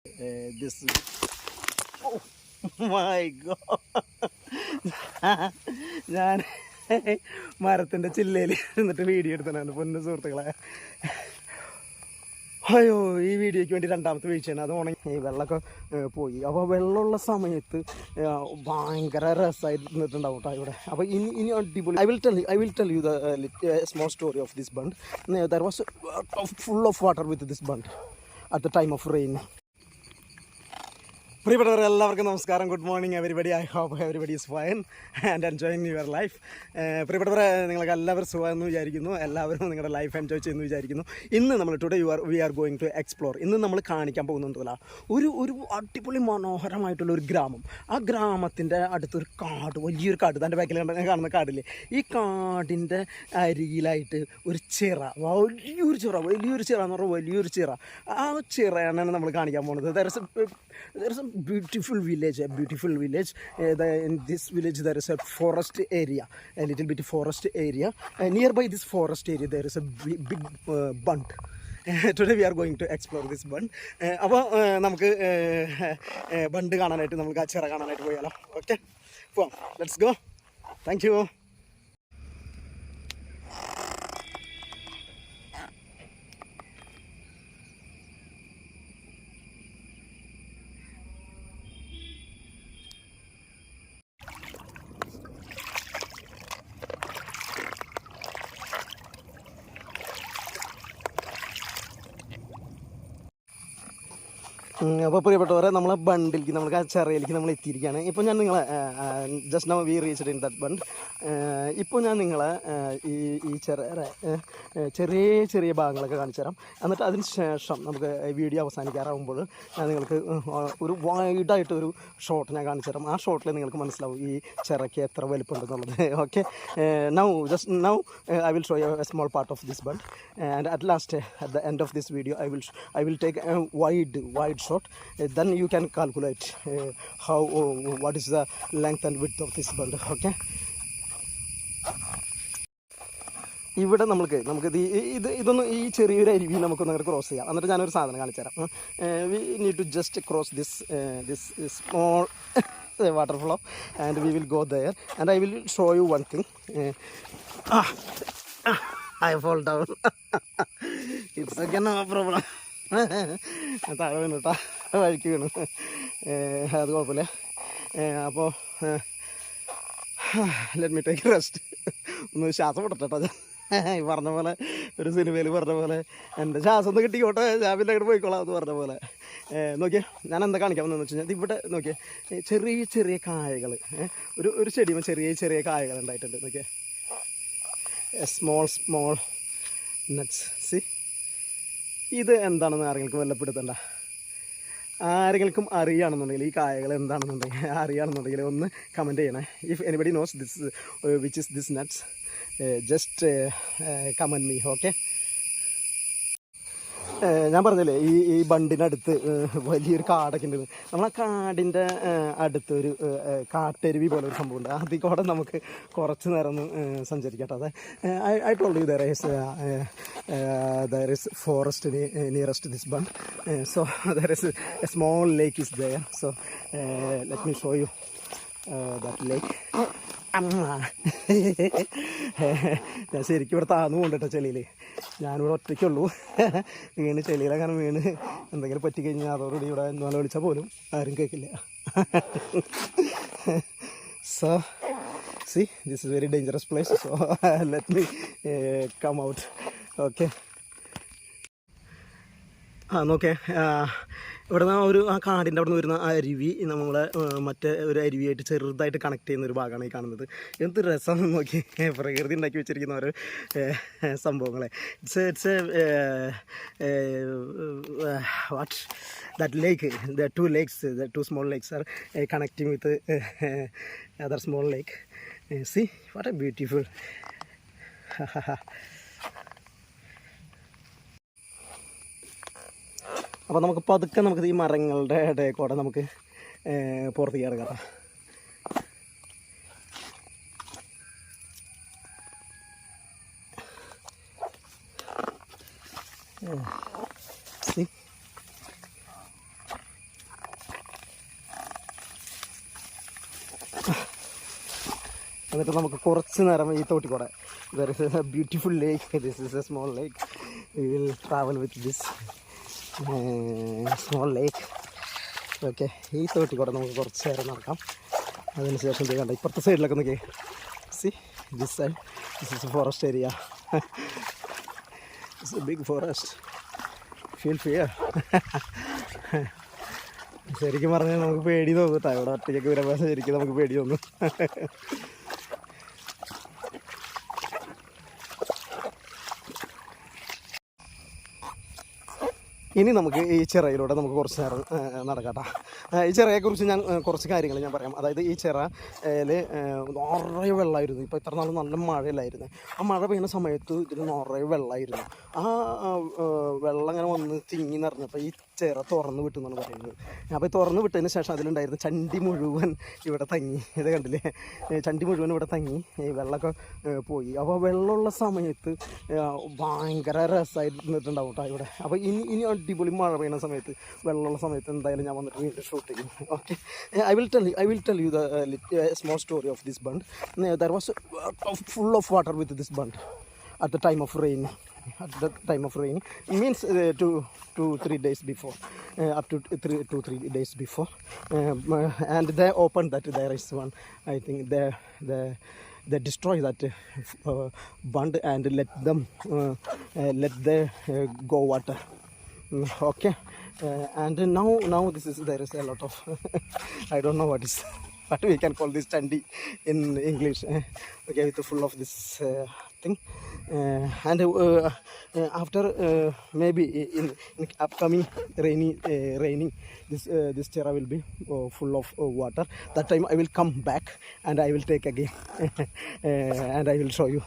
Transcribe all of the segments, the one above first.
This. Oh my God. ഞാൻ മരത്തിൻ്റെ ചില്ലയിൽ ഇരുന്നിട്ട് വീഡിയോ എടുത്തതാണ് പൊന്നു സുഹൃത്തുക്കളെ. അയ്യോ, ഈ വീഡിയോയ്ക്ക് വേണ്ടി രണ്ടാമത്തെ വീഴ്ചയാണ്. അത് ഉണങ്ങി ഈ വെള്ളമൊക്കെ പോയി. അപ്പോൾ വെള്ളമുള്ള സമയത്ത് ഭയങ്കര രസമായിട്ട് നിന്നിട്ടുണ്ടാവും കേട്ടോ ഇവിടെ. അപ്പോൾ ഇനി അടിപൊളി. I will tell you the small story of this bund. There was full of water with this bund at the time of rain. പ്രിയപ്പെട്ടവർ എല്ലാവർക്കും നമസ്കാരം. Good morning everybody. I hope everybody is fine and enjoying your life. പ്രിയപ്പെട്ടവരെ, നിങ്ങൾക്ക് എല്ലാവരും സുഖമെന്ന് വിചാരിക്കുന്നു. എല്ലാവരും നിങ്ങളുടെ life enjoy ചെയ്യുന്നു വിചാരിക്കുന്നു. ഇന്ന് നമ്മൾ we are going to explore. ഇന്ന് നമ്മൾ കാണിക്കാൻ പോകുന്നതല്ല ഒരു അടിപൊളി മനോഹരമായിട്ടുള്ള ഒരു ഗ്രാമം. ആ ഗ്രാമത്തിൻ്റെ അടുത്തൊരു കാട്, വലിയൊരു കാട്. തൻ്റെ ബാക്കിൽ കാണുന്ന കാടില്ലേ, ഈ കാടിൻ്റെ അരികിലായിട്ട് ഒരു ചിറ, വലിയൊരു ചിറ എന്ന് പറഞ്ഞാൽ വലിയൊരു ചിറ. ആ ചിറയാണ് നമ്മൾ കാണിക്കാൻ പോകുന്നത്. There is a beautiful village. In this village there is a forest area, a little bit forest area. Nearby this forest area there is a big bund. Today we are going to explore this bund. അപ്പോൾ നമുക്ക് ബണ്ട് കാണാനായിട്ട്, നമുക്ക് ആ ചിറ കാണാനായിട്ട് പോയാലോ. Okay, പോവാം. Let's go. Thank you. അപ്പോൾ പ്രിയപ്പെട്ടവരെ, നമ്മളെ ബണ്ടിലേക്ക്, നമുക്ക് ആ ചെറയിലേക്ക് നമ്മൾ എത്തിയിരിക്കുകയാണ്. ഇപ്പോൾ ഞാൻ നിങ്ങളെ just now we reached in that bund. ഇപ്പോൾ ഞാൻ നിങ്ങളെ ഈ ചെറിയ ചെറിയ ഭാഗങ്ങളൊക്കെ കാണിച്ചു തരാം. എന്നിട്ട് അതിന് ശേഷം നമുക്ക് വീഡിയോ അവസാനിക്കാറാകുമ്പോൾ ഞാൻ നിങ്ങൾക്ക് ഒരു വൈഡായിട്ടൊരു ഷോട്ട് ഞാൻ കാണിച്ചു തരാം. ആ ഷോട്ടിൽ നിങ്ങൾക്ക് മനസ്സിലാവും ഈ ചിറയ്ക്ക് എത്ര വലിപ്പമുണ്ടെന്നുള്ളത്. Okay, now I will show you a small part of this bund, and at the end of this video I will take a wide shot. Then you can calculate what is the length and width of this bund. Okay, ഇവിടെ ഇതൊന്ന് ഈ ചെറിയൊരു അരുവി നമുക്കൊന്ന് അങ്ങനെ cross ചെയ്യാം. എന്നിട്ട് ഞാനൊരു സാധനം കാണിച്ചു തരാം. We need to just cross this small waterfall, and we will go there, and I will show you one thing. I fall down. It's again no problem. താഴെ വീണു കേട്ടോ, വഴിക്ക് വീണു. അത് കുഴപ്പമില്ല. അപ്പോൾ ലെറ്റ് മീ ടേക്ക് റെസ്റ്റ്. ഒന്ന് ശ്വാസം വിടട്ടെ കേട്ടോ. ഈ പറഞ്ഞ പോലെ ഒരു സിനിമയിൽ പറഞ്ഞ പോലെ എൻ്റെ ശ്വാസം ഒന്ന് കിട്ടിക്കോട്ടെ, ഞാൻ പിന്നെ അങ്ങോട്ട് പോയിക്കോളാം എന്ന് പറഞ്ഞ പോലെ. നോക്കിയേ, ഞാൻ എന്താ കാണിക്കാൻ വന്നതെന്ന് വെച്ച് കഴിഞ്ഞാൽ, ഇവിടെ നോക്കിയേ ചെറിയ ചെറിയ കായകൾ, ഒരു ചെടിയുമ്പോൾ ചെറിയ കായകൾ ഉണ്ടായിട്ടുണ്ട്. നോക്കിയേ, സ്മോൾ നട്ട്സ്. സി, ഇത് എന്താണെന്ന് ആരെങ്കിലും വല്ലപ്പെടുത്തണ്ട. ആരെങ്കിലും അറിയുകയാണെന്നുണ്ടെങ്കിൽ, ഈ കായകൾ എന്താണെന്നുണ്ടെങ്കിൽ അറിയുകയാണെന്നുണ്ടെങ്കിൽ ഒന്ന് കമൻറ്റ് ചെയ്യണേ. If anybody knows which is this nuts, just comment me. Okay, ഞാൻ പറഞ്ഞില്ലേ ഈ ബണ്ടിനടുത്ത് വലിയൊരു കാടൊക്കെ ഉണ്ട്. നമ്മളാ കാടിൻ്റെ അടുത്തൊരു കാട്ടരുവി പോലെ ഒരു സംഭവമുണ്ട്. അതിൽ കൂടെ നമുക്ക് കുറച്ച് നേരം ഒന്ന് സഞ്ചരിക്കാം കേട്ടോ. അതെ, I told you there is forest nearest this bund. So there is a small lake is there. So let me show you that lake. ഞാൻ ശരിക്കും ഇവിടെ താന്നു കൊണ്ടിട്ടോ ചെളിയിൽ. ഞാനിവിടെ ഒറ്റയ്ക്കുള്ളൂ. ചെളിയിലങ്ങനെ വീണ് എന്തെങ്കിലും പറ്റിക്കഴിഞ്ഞാൽ അതോടുകൂടി ഇവിടെ എന്നാൽ വിളിച്ചാൽ പോലും ആരും കേൾക്കില്ല. So see, this is very dangerous place. So let me come out. Okay, നോക്കേ, ഇവിടെ നിന്ന് ആ കാടിൻ്റെ അവിടെ നിന്ന് വരുന്ന അരുവി നമ്മളെ മറ്റേ ഒരു അരുവിയായിട്ട് ചെറുതായിട്ട് കണക്ട് ചെയ്യുന്ന ഒരു ഭാഗമാണ് ഈ കാണുന്നത്. എന്ത് രസം നോക്കി, പ്രകൃതി ഉണ്ടാക്കി വെച്ചിരിക്കുന്ന ഓരോ സംഭവങ്ങളെ. It's what that lake, the two small lakes are connecting with other small lake. See, what a beautiful. അപ്പോൾ നമുക്ക് പതുക്കെ ഈ മരങ്ങളുടെ ഇടയിൽ കൂടെ നമുക്ക് പുറത്തേക്ക് ഇറങ്ങാം. See? എന്നിട്ട് നമുക്ക് കുറച്ച് നേരം ഈ തോട്ടിക്കൂടെ there is a beautiful lake. This is a small lake. We will travel with this small lake. Okay, ഈ തോട്ടിക്കൂടെ നമുക്ക് കുറച്ച് നേരം നടക്കാം. അതിനുശേഷം ഇത് കണ്ട ഇപ്പുറത്തെ സൈഡിലൊക്കെ നോക്കി. See this side, this is a forest area. It's a big forest. Feel fear. ശരിക്കും പറഞ്ഞാൽ നമുക്ക് പേടി തോന്നും കേട്ടോ. ഇവിടെ ഒറ്റയ്ക്കൊക്കെ വരുമ്പോൾ ശരിക്കും നമുക്ക് പേടി തോന്നും. ഇനി നമുക്ക് ഈ ചിറയിലൂടെ നമുക്ക് കുറച്ച് നേരം നടക്കട്ടോ. ഈ ചിറയെക്കുറിച്ച് ഞാൻ കുറച്ച് കാര്യങ്ങൾ ഞാൻ പറയാം. അതായത് ഈ ചിറയിൽ നിറയെ വെള്ളമായിരുന്നു. ഇപ്പോൾ ഇത്ര നാളും നല്ല മഴയില്ലായിരുന്നു. ആ മഴ പെയ്യുന്ന സമയത്ത് ഇതിൽ നിറയെ വെള്ളമായിരുന്നു. ആ വെള്ളം അങ്ങനെ വന്ന് തിങ്ങി നിറഞ്ഞപ്പോൾ ഈ ചിറ തുറന്ന് വിട്ടു എന്നാണ് പറയുന്നത്. അപ്പോൾ ഈ തുറന്ന് വിട്ടതിന് ശേഷം അതിലുണ്ടായിരുന്ന ചണ്ടി മുഴുവൻ ഇവിടെ തങ്ങി. ഇത് കണ്ടില്ലേ, ചണ്ടി മുഴുവൻ ഇവിടെ തങ്ങി. ഈ വെള്ളമൊക്കെ പോയി. അപ്പോൾ വെള്ളമുള്ള സമയത്ത് ഭയങ്കര രസമായിരുന്നിട്ടുണ്ടാവും കേട്ടോ ഇവിടെ. അപ്പോൾ ഇനി അടിപൊളി മഴ പെയ്യുന്ന സമയത്ത്, വെള്ളമുള്ള സമയത്ത് എന്തായാലും ഞാൻ വന്നിട്ട് വീണ്ടും ഷൂട്ട് ചെയ്യും. Okay, I will tell you the small story of this bund. There was full of water with this bund at the time of rain. At the time of rain means 2-3 days before, up to 3 days before, and they opened that. There is one, I think they destroy that bund and let them go water. Okay, and now there is a lot of I don't know what we can call this chandi in English. Okay, with full of this thing, and after maybe in upcoming raining, this chera will be full of water. That time I will come back and I will take again and I will show you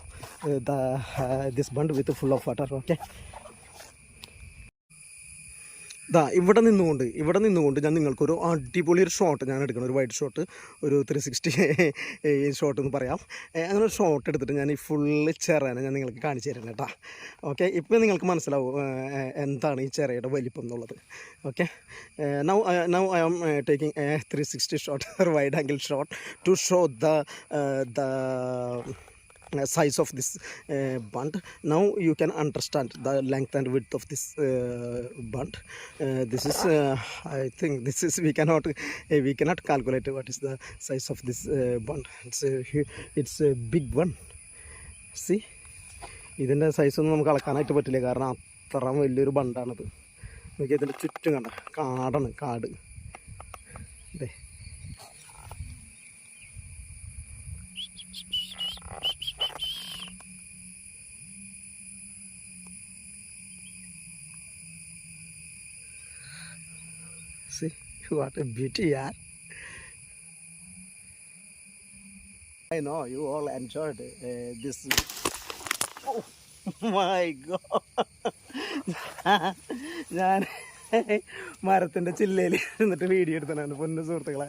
this bund with full of water. Okay. ഇവിടെ നിന്നുകൊണ്ട് ഞാൻ നിങ്ങൾക്കൊരു അടിപൊളി ഒരു shot ഞാൻ എടുക്കണം. ഒരു wide shot, ഒരു 360 ഷോട്ട് എന്ന് പറയാം. അങ്ങനെ ഒരു ഷോട്ട് എടുത്തിട്ട് ഞാൻ ഈ ഫുള്ള് ചിറനെ ഞാൻ നിങ്ങൾക്ക് കാണിച്ചു തരണം കേട്ടോ. ഓക്കെ, ഇപ്പോൾ നിങ്ങൾക്ക് മനസ്സിലാവും എന്താണ് ഈ ചിറയുടെ വലിപ്പം എന്നുള്ളത്. Okay, now I am taking a 360 shot, wide angle shot to show the size of this bund. Now you can understand the length and width of this bund. This is I think this is we cannot calculate what is the size of this bund. It's a big one. See, ഇതിൻ്റെ സൈസൊന്നും നമുക്ക് അളക്കാനായിട്ട് പറ്റില്ല, കാരണം അത്ര വലിയൊരു ബണ്ടാണത്. നോക്കി, ഇതിൻ്റെ ചുറ്റും കണ്ട കാടാണ്, കാട്. അതെ, see what a beauty, yaar. I know you all enjoyed this. Oh my god. ഞാൻ മരത്തിൻ്റെ ചില്ലയിൽ എന്നിട്ട് വീഡിയോ എടുത്തതാണ് പൊന്നു സുഹൃത്തുക്കളെ.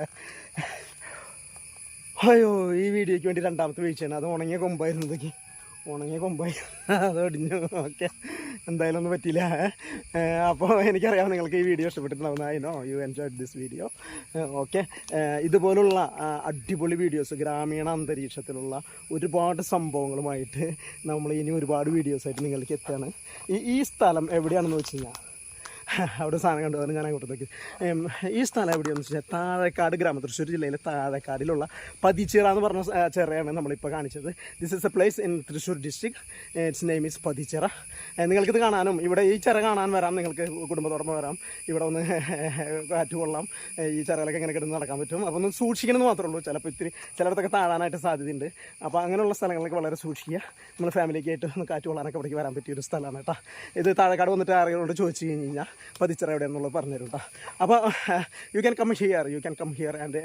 അയ്യോ, ഈ വീഡിയോയ്ക്ക് വേണ്ടി രണ്ടാമത്തെ വീഴ്ചയാണ്. അത് ഉണങ്ങിയ കൊമ്പായിരുന്നതൊക്കെ, അത് ഒടിഞ്ഞു. ഓക്കെ, എന്തായാലും ഒന്നും പറ്റിയില്ല. അപ്പോൾ എനിക്കറിയാം നിങ്ങൾക്ക് ഈ വീഡിയോ ഇഷ്ടപ്പെട്ടിട്ടുണ്ടാവുന്ന. I know you enjoyed this video. Okay, ഇതുപോലുള്ള അടിപൊളി വീഡിയോസ്, ഗ്രാമീണ അന്തരീക്ഷത്തിലുള്ള ഒരുപാട് സംഭവങ്ങളുമായിട്ട് നമ്മൾ ഇനി ഒരുപാട് വീഡിയോസായിട്ട് നിങ്ങൾക്ക് എത്തുകയാണ്. ഈ സ്ഥലം എവിടെയാണെന്ന് വെച്ച് കഴിഞ്ഞാൽ, അവിടെ സാധനം കണ്ടുപോകാൻ ഞാൻ അങ്ങോട്ടേക്ക്. ഈ സ്ഥലം എവിടെയാണെന്ന് വെച്ചാൽ താഴേക്കാട് ഗ്രാമം, തൃശ്ശൂർ ജില്ലയിലെ താഴേക്കാടിലുള്ള പതിച്ചിറ എന്ന് പറഞ്ഞ ചിറയാണ് നമ്മളിപ്പോൾ കാണിച്ചത്. This is a place in Thrissur district. Its name is Pathichira. നിങ്ങൾക്കിത് കാണാനും ഇവിടെ ഈ ചിറ കാണാൻ വരാം, നിങ്ങൾക്ക് കുടുംബത്തോടൊപ്പം വരാം. ഇവിടെ ഒന്ന് കാറ്റ് കൊള്ളാം, ഈ ചിറകളൊക്കെ ഇങ്ങനെ കിടന്ന് നടക്കാൻ പറ്റും. അപ്പോൾ ഒന്ന് സൂക്ഷിക്കണമെന്ന് മാത്രമേ ഉള്ളൂ. ചിലപ്പോൾ ചിലയിടത്തൊക്കെ താഴാനായിട്ട് സാധ്യതയുണ്ട്. അപ്പോൾ അങ്ങനെയുള്ള സ്ഥലങ്ങളൊക്കെ വളരെ സൂക്ഷിക്കുക. നമ്മൾ ഫാമിലിക്ക് ആയിട്ട് ഒന്ന് കാറ്റ് കൊള്ളാനൊക്കെ ഇവിടേക്ക് വരാൻ പറ്റിയൊരു സ്ഥലമാണ് കേട്ടോ. ഇത് താഴേക്കാട് വന്നിട്ട് ആരെങ്കിലോട് ചോദിച്ചു കഴിഞ്ഞാൽ പതിച്ചിറ എവിടെയാണെന്നുള്ളത് പറഞ്ഞു തരും കേട്ടോ. അപ്പോൾ you can come here and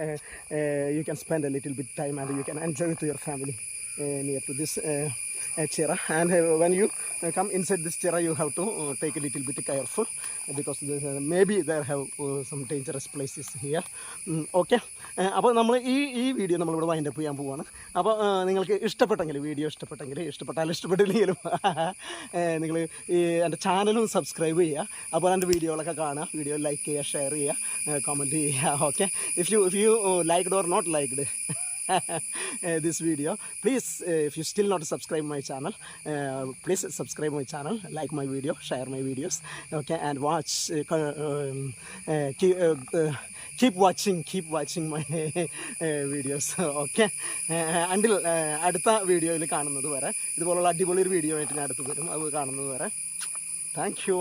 you can spend a little bit time and you can enjoy with your family near to this chera. And when you come inside this chera, you have to take a little bit careful because maybe there have some dangerous places here. Okay, അപ്പോൾ നമ്മൾ ഈ video നമ്മളിവിടെ wind up ചെയ്യാൻ പോവുകയാണ്. അപ്പോൾ നിങ്ങൾക്ക് ഇഷ്ടപ്പെട്ടില്ലെങ്കിലും നിങ്ങൾ ഈ എൻ്റെ ചാനലും സബ്സ്ക്രൈബ് ചെയ്യുക. അപ്പോൾ എൻ്റെ വീഡിയോകളൊക്കെ കാണുക, വീഡിയോ ലൈക്ക് ചെയ്യുക, ഷെയർ ചെയ്യുക, കമൻറ്റ് ചെയ്യുക. Okay, if you liked or not liked this video. Please, if you still not subscribe my channel, please subscribe my channel, like my video, share my videos, okay, and watch. Keep watching my videos, okay. Until അടുത്ത വീഡിയോയിൽ കാണുന്നത് വരെ, ഇതുപോലുള്ള അടിപൊളി ഒരു video ആയിട്ട് ഞാൻ അടുത്ത് വരും. അത് കാണുന്നത് വരെ, താങ്ക് യു.